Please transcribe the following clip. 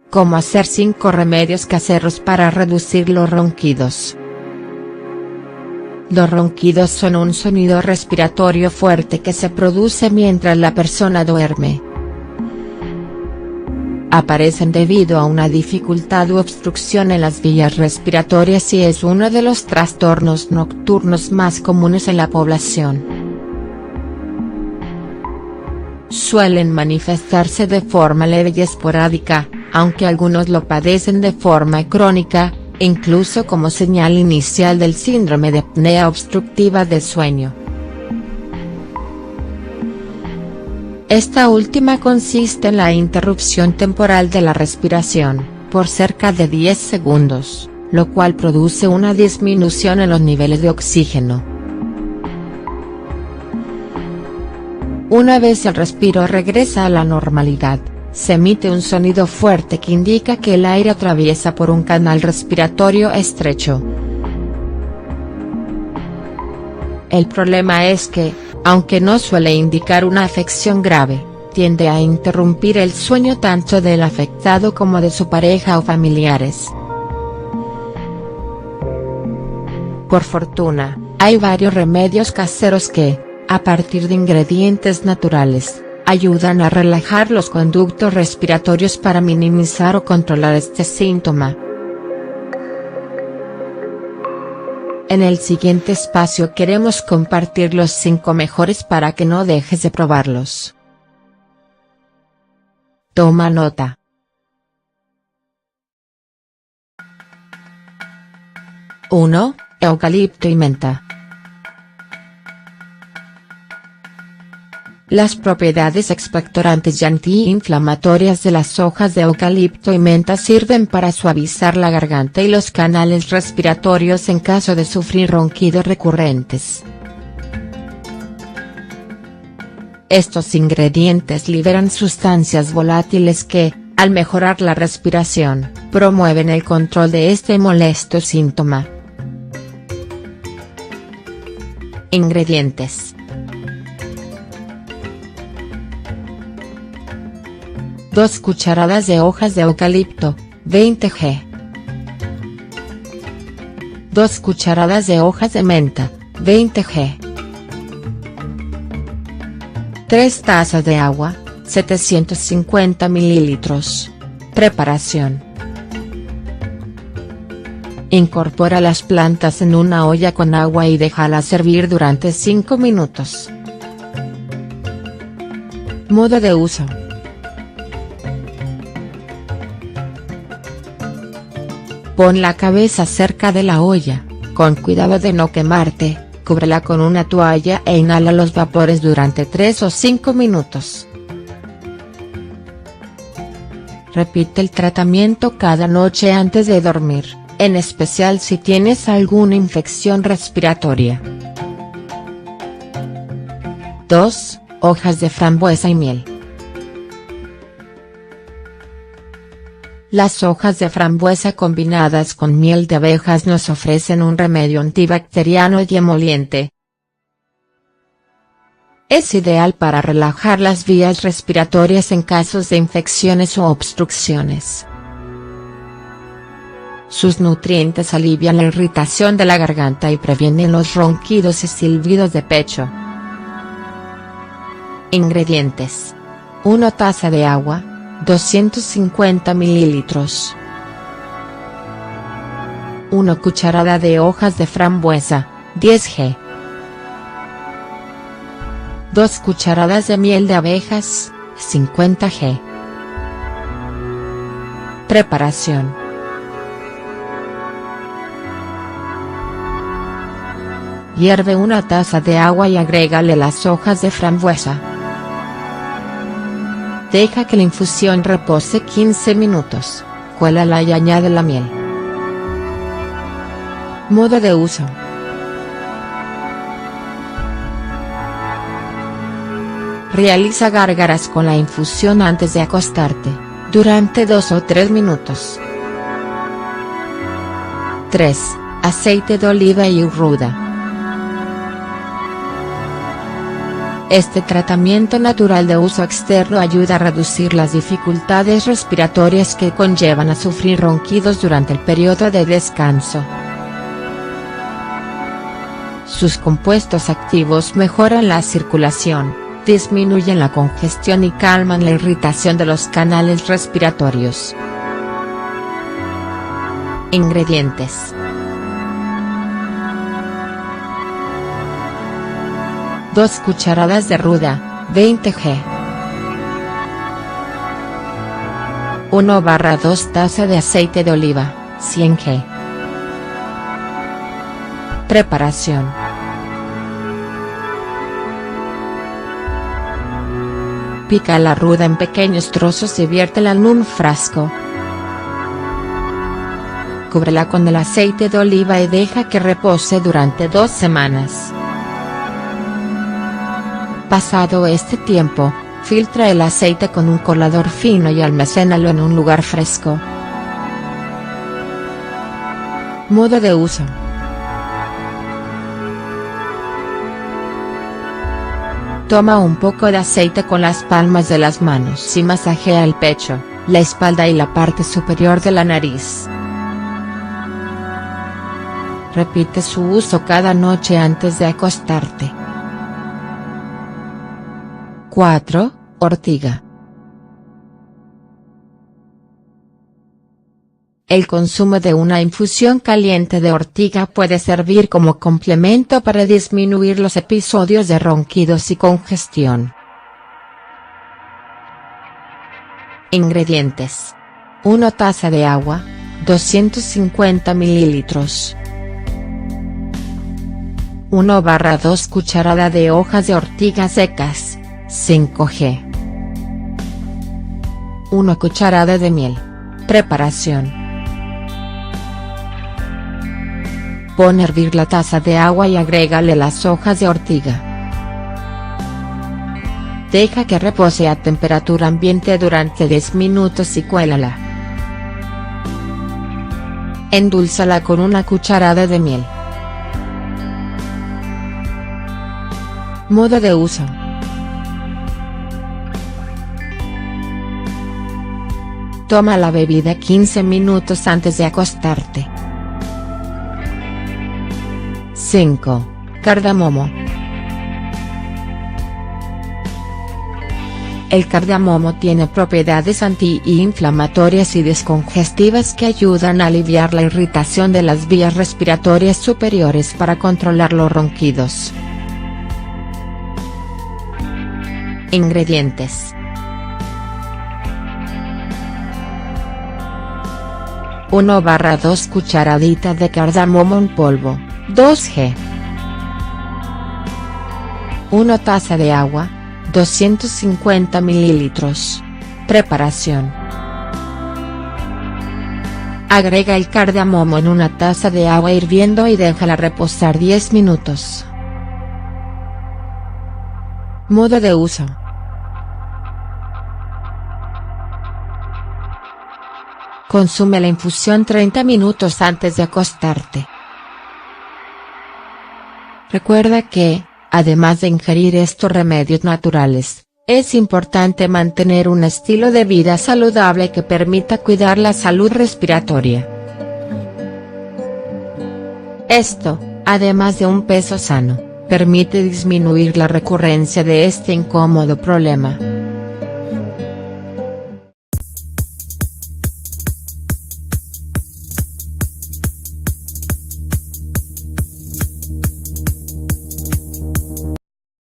Cómo hacer 5 remedios caseros para reducir los ronquidos. Los ronquidos son un sonido respiratorio fuerte que se produce mientras la persona duerme. Aparecen debido a una dificultad u obstrucción en las vías respiratorias y es uno de los trastornos nocturnos más comunes en la población. Suelen manifestarse de forma leve y esporádica, aunque algunos lo padecen de forma crónica, incluso como señal inicial del síndrome de apnea obstructiva del sueño. Esta última consiste en la interrupción temporal de la respiración, por cerca de 10 segundos, lo cual produce una disminución en los niveles de oxígeno. Una vez el respiro regresa a la normalidad, se emite un sonido fuerte que indica que el aire atraviesa por un canal respiratorio estrecho. El problema es que, aunque no suele indicar una afección grave, tiende a interrumpir el sueño tanto del afectado como de su pareja o familiares. Por fortuna, hay varios remedios caseros que, a partir de ingredientes naturales, ayudan a relajar los conductos respiratorios para minimizar o controlar este síntoma. En el siguiente espacio queremos compartir los 5 mejores para que no dejes de probarlos. Toma nota. 1. Eucalipto y menta. Las propiedades expectorantes y antiinflamatorias de las hojas de eucalipto y menta sirven para suavizar la garganta y los canales respiratorios en caso de sufrir ronquidos recurrentes. Estos ingredientes liberan sustancias volátiles que, al mejorar la respiración, promueven el control de este molesto síntoma. Ingredientes. 2 cucharadas de hojas de eucalipto, 20 g. 2 cucharadas de hojas de menta, 20 g. 3 tazas de agua, 750 ml. Preparación. Incorpora las plantas en una olla con agua y déjalas hervir durante 5 minutos. Modo de uso. Pon la cabeza cerca de la olla, con cuidado de no quemarte, cúbrela con una toalla e inhala los vapores durante 3 o 5 minutos. Repite el tratamiento cada noche antes de dormir, en especial si tienes alguna infección respiratoria. 2. Hojas de frambuesa y miel. Las hojas de frambuesa combinadas con miel de abejas nos ofrecen un remedio antibacteriano y emoliente. Es ideal para relajar las vías respiratorias en casos de infecciones o obstrucciones. Sus nutrientes alivian la irritación de la garganta y previenen los ronquidos y silbidos de pecho. Ingredientes. 1 taza de agua, 250 ml. 1 cucharada de hojas de frambuesa, 10 g. 2 cucharadas de miel de abejas, 50 g. Preparación. Hierve 1 taza de agua y agrégale las hojas de frambuesa. Deja que la infusión repose 15 minutos, cuélala y añade la miel. Modo de uso. Realiza gárgaras con la infusión antes de acostarte, durante 2 o 3 minutos. 3. Aceite de oliva y ruda. Este tratamiento natural de uso externo ayuda a reducir las dificultades respiratorias que conllevan a sufrir ronquidos durante el periodo de descanso. Sus compuestos activos mejoran la circulación, disminuyen la congestión y calman la irritación de los canales respiratorios. Ingredientes. Dos cucharadas de ruda, 20 g. 1/2 taza de aceite de oliva, 100 g. Preparación. Pica la ruda en pequeños trozos y viértela en un frasco. Cúbrela con el aceite de oliva y deja que repose durante 2 semanas. Pasado este tiempo, filtra el aceite con un colador fino y almacénalo en un lugar fresco. Modo de uso. Toma un poco de aceite con las palmas de las manos y masajea el pecho, la espalda y la parte superior de la nariz. Repite su uso cada noche antes de acostarte. 4. Ortiga. El consumo de una infusión caliente de ortiga puede servir como complemento para disminuir los episodios de ronquidos y congestión. Ingredientes. 1 taza de agua, 250 ml. 1/2 cucharada de hojas de ortiga secas, 5 g. 1 cucharada de miel. Preparación. Pon a hervir la taza de agua y agrégale las hojas de ortiga. Deja que repose a temperatura ambiente durante 10 minutos y cuélala. Endúlzala con 1 cucharada de miel. Modo de uso. Toma la bebida 15 minutos antes de acostarte. 5. Cardamomo. El cardamomo tiene propiedades antiinflamatorias y descongestivas que ayudan a aliviar la irritación de las vías respiratorias superiores para controlar los ronquidos. Ingredientes. 1/2 cucharaditas de cardamomo en polvo, 2 g. 1 taza de agua, 250 ml. Preparación. Agrega el cardamomo en una taza de agua hirviendo y déjala reposar 10 minutos. Modo de uso. Consume la infusión 30 minutos antes de acostarte. Recuerda que, además de ingerir estos remedios naturales, es importante mantener un estilo de vida saludable que permita cuidar la salud respiratoria. Esto, además de un peso sano, permite disminuir la recurrencia de este incómodo problema.